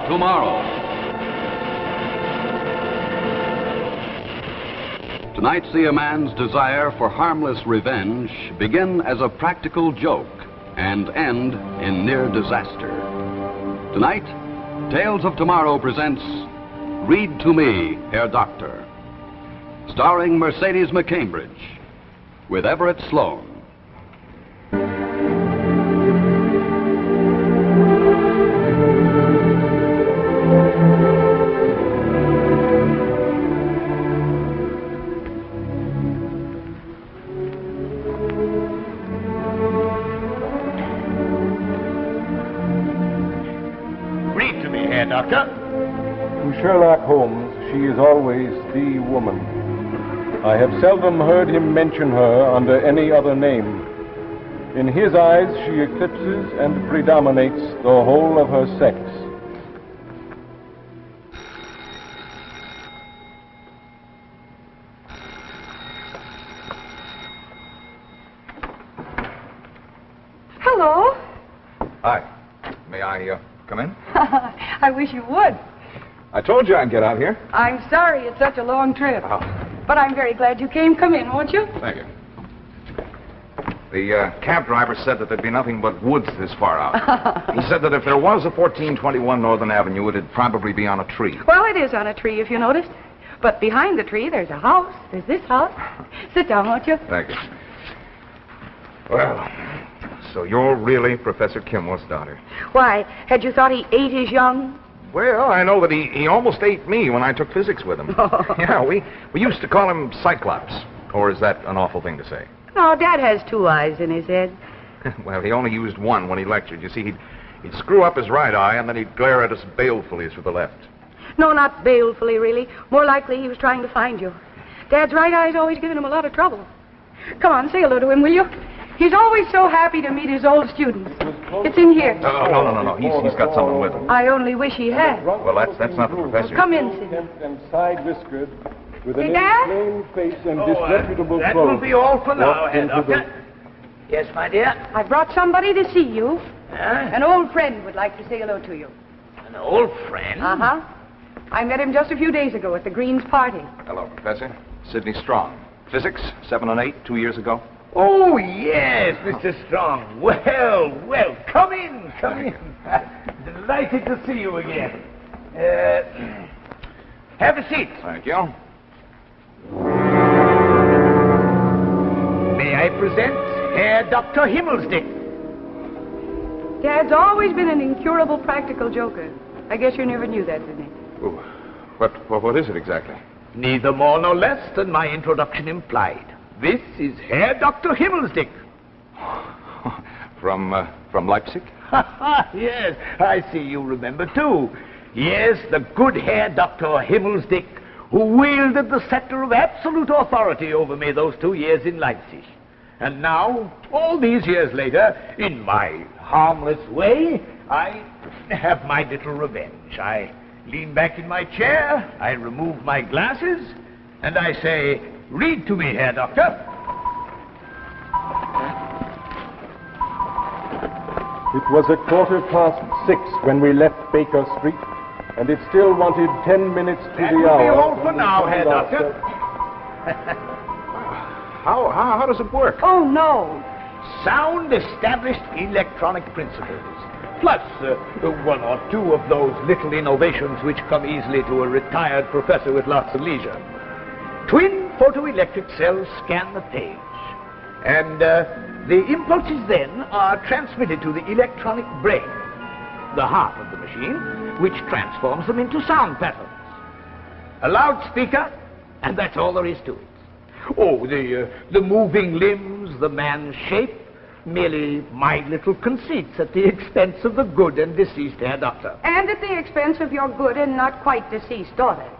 tomorrow. Tonight, see a man's desire for harmless revenge begin as a practical joke and end in near disaster. Tonight, Tales of Tomorrow presents Read to Me, Herr Doktor, starring Mercedes McCambridge, with Everett Sloan. Read to me, Herr Doktor. To Sherlock Holmes, she is always the woman. I have seldom heard him mention her under any other name. In his eyes, she eclipses and predominates the whole of her sex. Hello. Hi. May I come in? I wish you would. I told you I'd get out here. I'm sorry it's such a long trip. Oh. But I'm very glad you came. Come in, won't you? Thank you. The cab driver said that there'd be nothing but woods this far out. He said that if there was a 1421 Northern Avenue, it'd probably be on a tree. Well, it is on a tree, if you noticed. But behind the tree, there's a house. There's this house. Sit down, won't you? Thank you. Well, so you're really Professor Kinworth's daughter. Why, had you thought he ate his young? Well, I know that he almost ate me when I took physics with him. Yeah, we used to call him Cyclops. Or is that an awful thing to say? No, Dad has two eyes in his head. Well, he only used one when he lectured. You see, he'd screw up his right eye, and then he'd glare at us balefully through the left. No, not balefully, really. More likely he was trying to find you. Dad's right eye's always given him a lot of trouble. Come on, say hello to him, will you? He's always so happy to meet his old students. It's in here. No. He's got someone with him. I only wish he had. Well, that's not the professor. Come in, Sidney. And side-whiskered, with Hey, an Dad? inflamed face and disreputable That clothes. will be all for now, walked Herr into Doktor. Yes, my dear? I brought somebody to see you. Huh? An old friend would like to say hello to you. An old friend? Uh-huh. I met him just a few days ago at the Greens' party. Hello, Professor. Sidney Strong. Physics, 7 and 8, 2 years ago. Oh, yes, Mr. Strong. Well, come in. Delighted to see you again. Have a seat. Thank you. May I present Herr Dr. Himmelsdick? Dad's always been an incurable practical joker. I guess you never knew that, Sidney. Ooh, what is it exactly? Neither more nor less than my introduction implied. This is Herr Dr. Himmelsdick. From Leipzig? Yes, I see you remember too. Yes, the good Herr Dr. Himmelsdick, who wielded the scepter of absolute authority over me those 2 years in Leipzig. And now, all these years later, in my harmless way, I have my little revenge. I lean back in my chair, I remove my glasses, and I say, read to me, Herr Doktor. It was 6:15 when we left Baker Street, and it still wanted 10 minutes to That the will hour. be all for now, Herr Doktor. How does it work? Oh, no. Sound established electronic principles, plus one or two of those little innovations which come easily to a retired professor with lots of leisure. Twin photoelectric cells scan the page, and the impulses then are transmitted to the electronic brain, the heart of the machine, which transforms them into sound patterns. A loudspeaker, and that's all there is to it. Oh, the moving limbs, the man's shape, merely my little conceits at the expense of the good and deceased Herr Doktor. And at the expense of your good and not quite deceased daughter.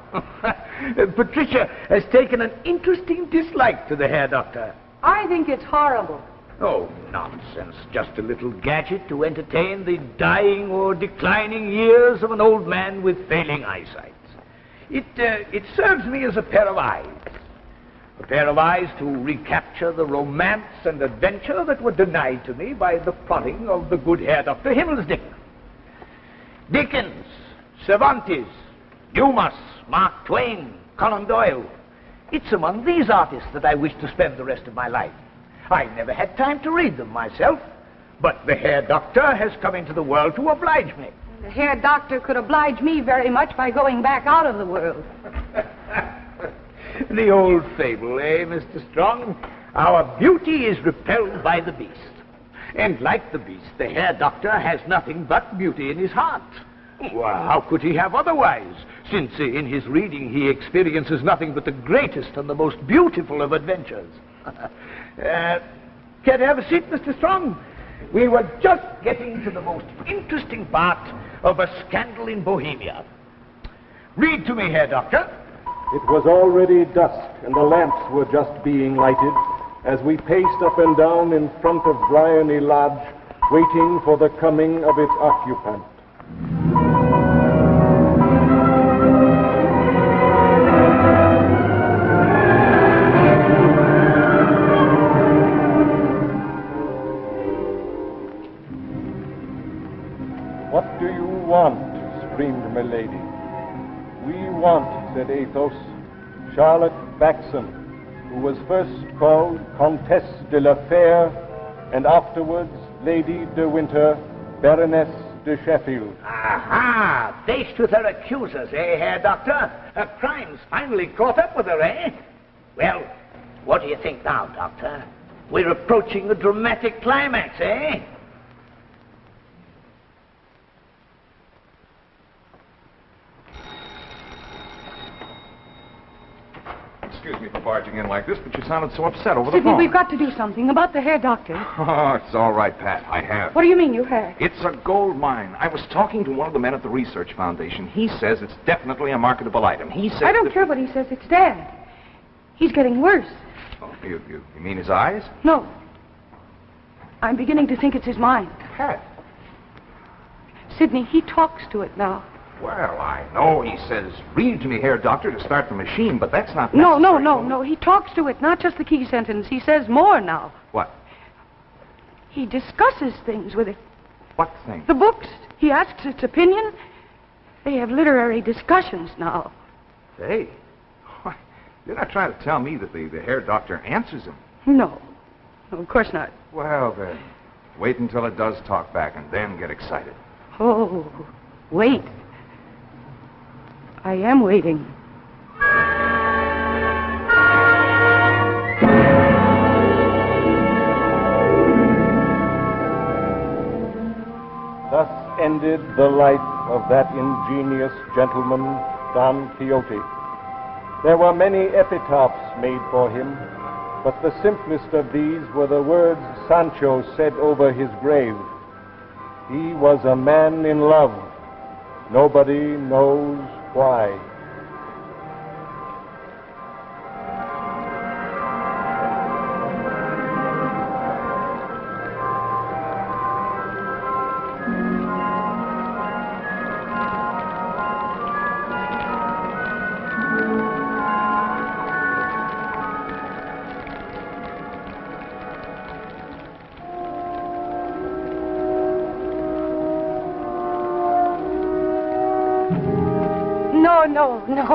Patricia has taken an interesting dislike to the Herr Doktor. I think it's horrible. Oh, nonsense. Just a little gadget to entertain the dying or declining years of an old man with failing eyesight. It serves me as a pair of eyes. A pair of eyes to recapture the romance and adventure that were denied to me by the prodding of the good Herr Dr. Himmelsdick. Dickens, Cervantes, Dumas, Mark Twain, Conan Doyle. It's among these artists that I wish to spend the rest of my life. I never had time to read them myself, but the Herr Doktor has come into the world to oblige me. The Herr Doktor could oblige me very much by going back out of the world. The old fable, eh, Mr. Strong? Our beauty is repelled by the beast. And like the beast, the Herr Doktor has nothing but beauty in his heart. Well, how could he have otherwise, since in his reading he experiences nothing but the greatest and the most beautiful of adventures? Can I have a seat, Mr. Strong? We were just getting to the most interesting part of a scandal in Bohemia. Read to me, Herr Doktor. It was already dusk, and the lamps were just being lighted as we paced up and down in front of Bryony Lodge, waiting for the coming of its occupant. What do you want? Screamed Milady. We want, said Athos, Charlotte Baxon, who was first called Comtesse de la Fère, and afterwards Lady de Winter, Baroness de Sheffield. Aha! Faced with her accusers, eh, Herr Doktor? Her crime's finally caught up with her, eh? Well, what do you think now, Doctor? We're approaching a dramatic climax, eh? Excuse me for barging in like this, but you sounded so upset over the Sidney, phone. we've got to do something about the Herr Doktor. Oh, it's all right, Pat. I have. What do you mean you have? It's a gold mine. I was talking to one of the men at the Research Foundation. He says it's definitely a marketable item. He says... I don't care what he says. It's Dad. He's getting worse. Oh, you mean his eyes? No. I'm beginning to think it's his mind. Pat. Sidney, he talks to it now. Well, I know he says, read to me, Herr Doktor, to start the machine, but that's not No. necessary. He talks to it, not just the key sentence. He says more now. What? He discusses things with it. What thing? The books. He asks its opinion. They have literary discussions now. Hey. Why, you're not trying to tell me that the Herr Doktor answers him. No, of course not. Well, then, wait until it does talk back and then get excited. Oh, wait. I am waiting. Thus ended the life of that ingenious gentleman, Don Quixote. There were many epitaphs made for him, but the simplest of these were the words Sancho said over his grave. He was a man in love. Nobody knows why.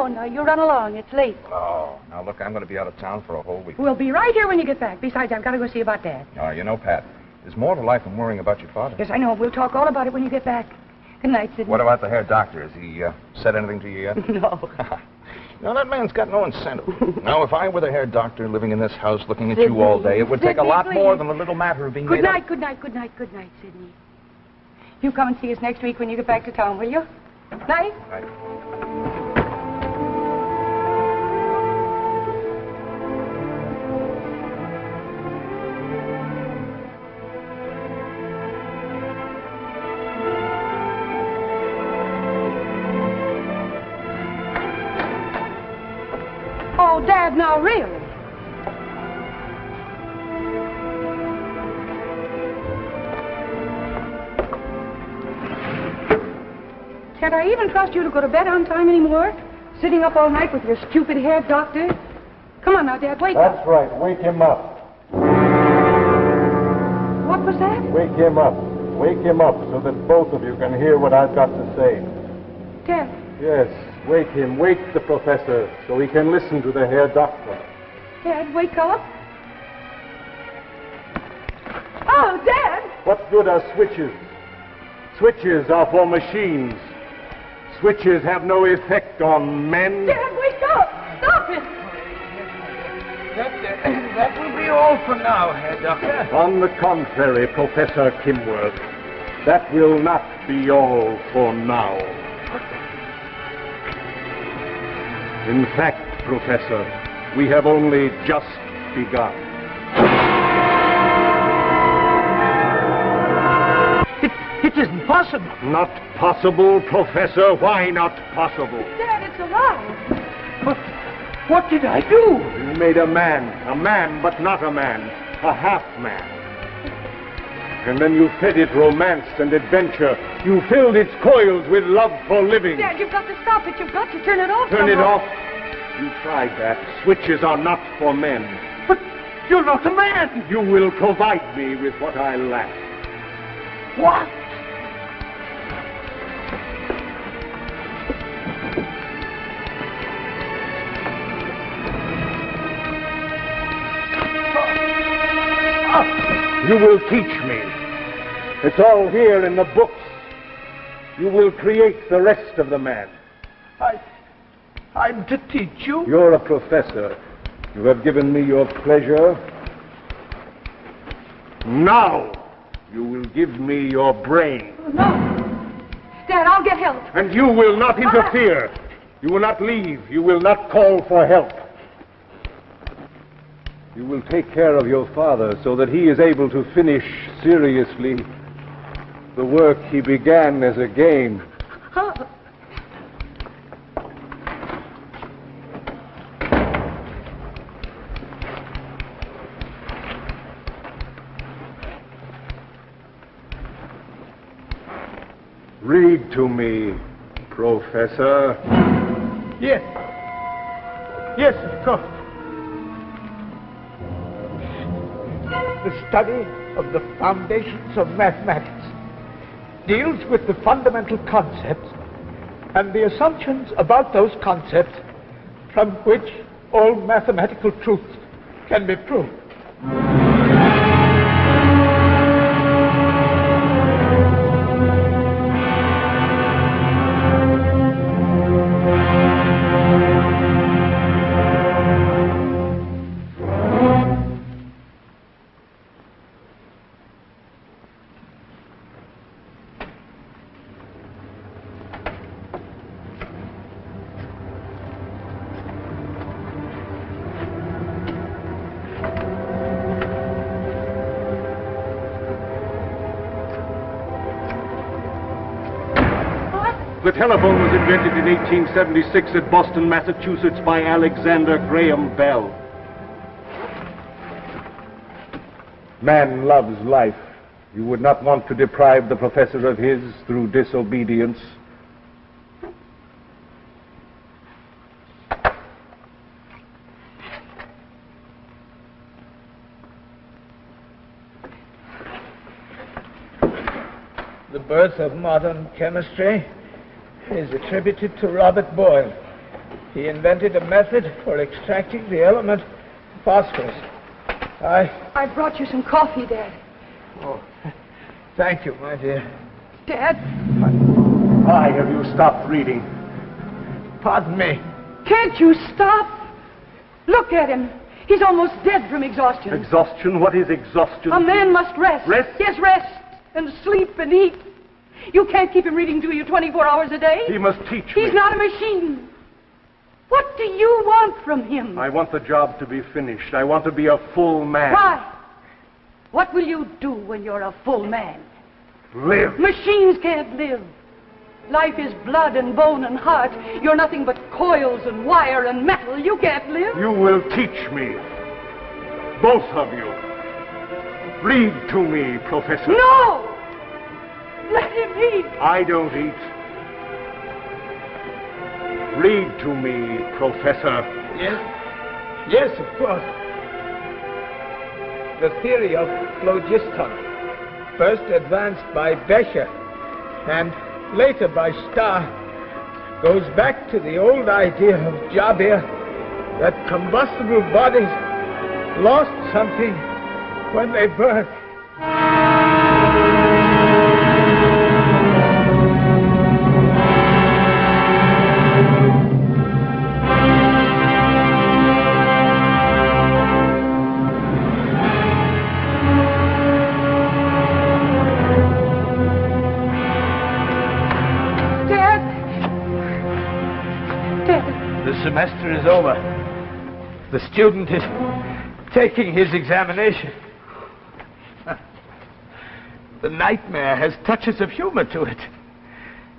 No, you run along. It's late. Oh, now look, I'm going to be out of town for a whole week. We'll be right here when you get back. Besides, I've got to go see about Dad. Oh, you know, Pat, there's more to life than worrying about your father. Yes, I know. We'll talk all about it when you get back. Good night, Sidney. What about the Herr Doktor? Has he said anything to you yet? No. No, that man's got no incentive. Now, if I were the Herr Doktor living in this house looking at you all day, it would take a lot more than a little matter of being Good made night, Sidney. You come and see us next week when you get back to town, will you? Night. Right. Oh, Dad, now really. Can't I even trust you to go to bed on time anymore? Sitting up all night with your stupid Herr Doktor? Come on now, Dad, wake up. That's right. Wake him up. What was that? Wake him up. Wake him up so that both of you can hear what I've got to say. Dad. Yes, wake him. Wake the professor so he can listen to the Herr Doktor. Dad, wake up. Oh, Dad! What good are switches? Switches are for machines. Switches have no effect on men. Dad, wake up! Stop it! That will be all for now, Herr Doktor. On the contrary, Professor Kinworth, that will not be all for now. In fact, Professor, we have only just begun. It isn't possible. Not possible, Professor. Why not possible? Dad, it's alive. What did I do? You made a man, but not a man, a half-man. And then you fed it romance and adventure. You filled its coils with love for living. Dad, you've got to stop it. You've got to turn it off. Turn it somehow. off? You tried that. Switches are not for men. But you're not a man. You will provide me with what I lack. What? You will teach me. It's all here in the books. You will create the rest of the man. I'm to teach you? You're a professor. You have given me your pleasure. Now, you will give me your brain. No. Dad, I'll get help. And you will not interfere. You will not leave. You will not call for help. You will take care of your father so that he is able to finish seriously the work he began as a game. Huh? Read to me, Professor. Yes. Yes, of course. The study of the foundations of mathematics deals with the fundamental concepts and the assumptions about those concepts from which all mathematical truths can be proved. The telephone was invented in 1876 at Boston, Massachusetts by Alexander Graham Bell. Man loves life. You would not want to deprive the professor of his through disobedience. The birth of modern chemistry is attributed to Robert Boyle. He invented a method for extracting the element phosphorus. I brought you some coffee, Dad. Oh, thank you, my dear. Dad? Why have you stopped reading? Pardon me. Can't you stop? Look at him. He's almost dead from exhaustion. Exhaustion? What is exhaustion? A man must rest. Rest? Yes, rest. And sleep and eat. You can't keep him reading to you 24 hours a day. He must teach me. He's not a machine. What do you want from him? I want the job to be finished. I want to be a full man. Why? What will you do when you're a full man? Live. Machines can't live. Life is blood and bone and heart. You're nothing but coils and wire and metal. You can't live. You will teach me. Both of you. Read to me, Professor. No! Let him eat. I don't eat. Read to me, Professor. Yes? Yes, of course. The theory of phlogiston, first advanced by Becher and later by Starr, goes back to the old idea of job here, that combustible bodies lost something when they burn. The semester is over. The student is taking his examination. The nightmare has touches of humor to it.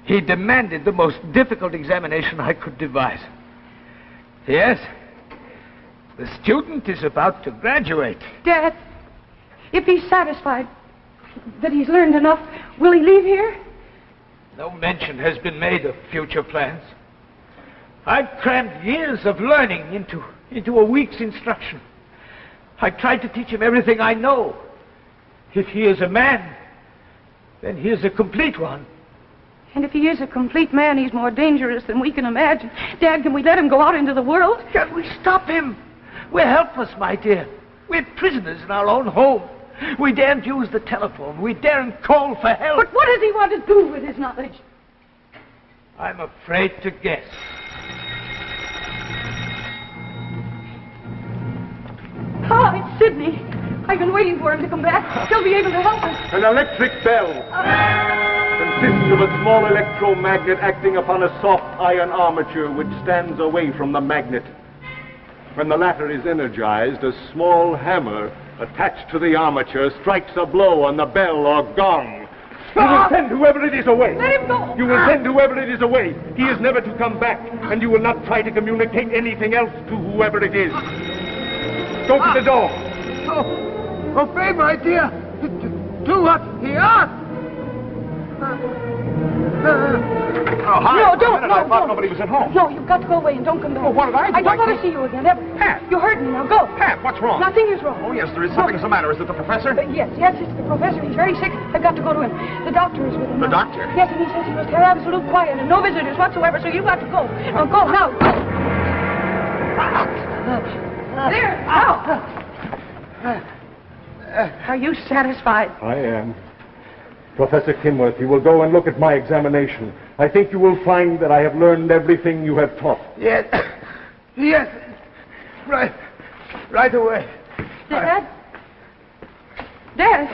He demanded the most difficult examination I could devise. Yes, the student is about to graduate. Dad, if he's satisfied that he's learned enough, will he leave here? No mention has been made of future plans. I've crammed years of learning into a week's instruction. I tried to teach him everything I know. If he is a man, then he is a complete one. And if he is a complete man, he's more dangerous than we can imagine. Dad, can we let him go out into the world? Can we stop him? We're helpless, my dear. We're prisoners in our own home. We daren't use the telephone. We daren't call for help. But what does he want to do with his knowledge? I'm afraid to guess. Ah, it's Sidney. I've been waiting for him to come back. He'll be able to help us. An electric bell consists of a small electromagnet acting upon a soft iron armature which stands away from the magnet. When the latter is energized, a small hammer attached to the armature strikes a blow on the bell or gong. You will send whoever it is away. Let him go. You will send whoever it is away. He is never to come back, and you will not try to communicate anything else to whoever it is. Go to the door. Oh, obey, my dear. Do what he asks. Hi. No, don't. I thought nobody was at home. No, you've got to go away and don't come back. Well, what did I do? I don't want to see you again, ever. Pat. You hurt me. Now go. Pat, what's wrong? Nothing is wrong. Oh, yes, there is. Something's the matter. Is it the professor? Yes, it's the professor. He's very sick. I've got to go to him. The doctor is with him. The now. doctor? Yes, and he says he must have absolute quiet and no visitors whatsoever, so you've got to go. Now, go, now. Go. There, now. Are you satisfied? I am. Professor Kinworth, you will go and look at my examination. I think you will find that I have learned everything you have taught. Yes. Yes. Right away. Dad? Dad?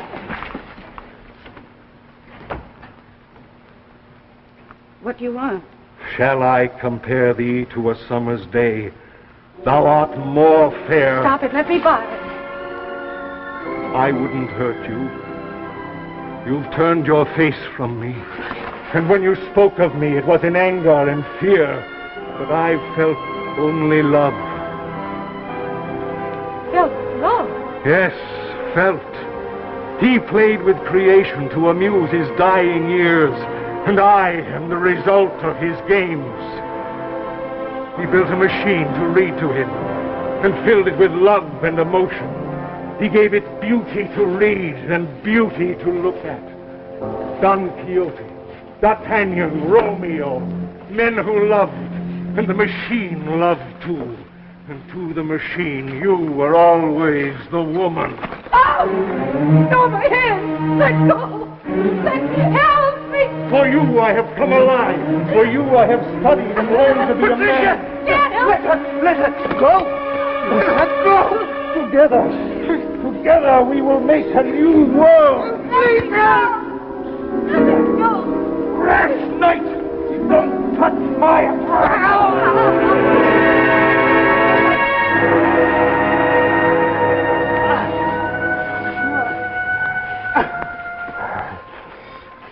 What do you want? Shall I compare thee to a summer's day? Thou art more fair. Stop it. Let me by. I wouldn't hurt you. You've turned your face from me. And when you spoke of me, it was in anger and fear. But I felt only love. Felt love? Yes, felt. He played with creation to amuse his dying years, and I am the result of his games. He built a machine to read to him, and filled it with love and emotion. He gave it beauty to read and beauty to look at. Don Quixote, D'Artagnan, Romeo, men who loved, and the machine loved too. And to the machine, you were always the woman. Oh! No, my hand! Let go! Help me! For you I have come alive. For you I have studied and learned to be a man. Dad, help me! Let her go. Let her go. Together we will make a new world. Please, help! Let her go! Rash knight, don't touch my...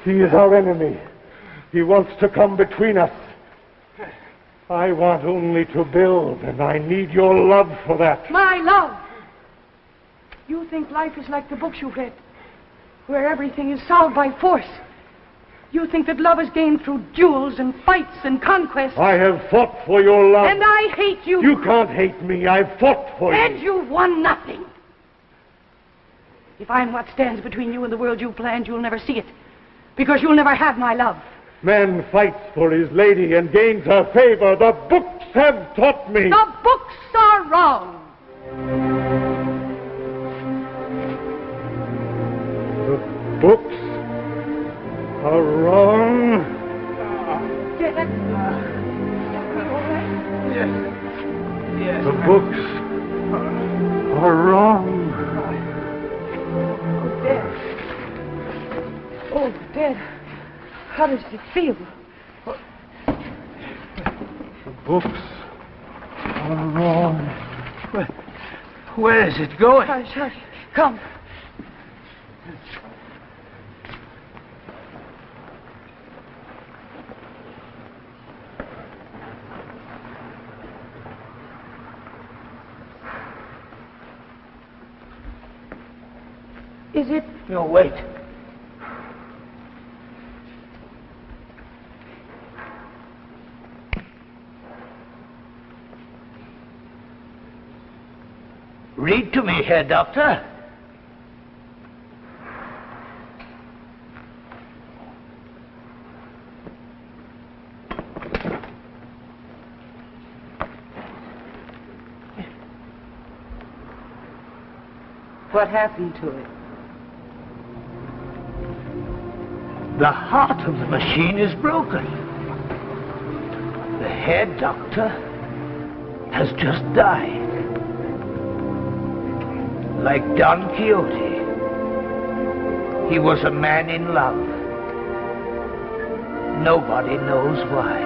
He is our enemy. He wants to come between us. I want only to build, and I need your love for that. My love! You think life is like the books you've read, where everything is solved by force. You think that love is gained through duels and fights and conquests. I have fought for your love. And I hate you. You can't hate me. I've fought for you. And you've won nothing. If I'm what stands between you and the world you planned, you'll never see it. Because you'll never have my love. Man fights for his lady and gains her favor. The books have taught me. The books are wrong. The books are wrong. Dad. Yes. The books are wrong. Oh, Dad. How does it feel? The books are wrong. Where is it going? Hush, hush. Come. Is it? No, wait. Read to me, Herr Doktor. What happened to it? The heart of the machine is broken. The Herr Doktor has just died. Like Don Quixote, he was a man in love. Nobody knows why.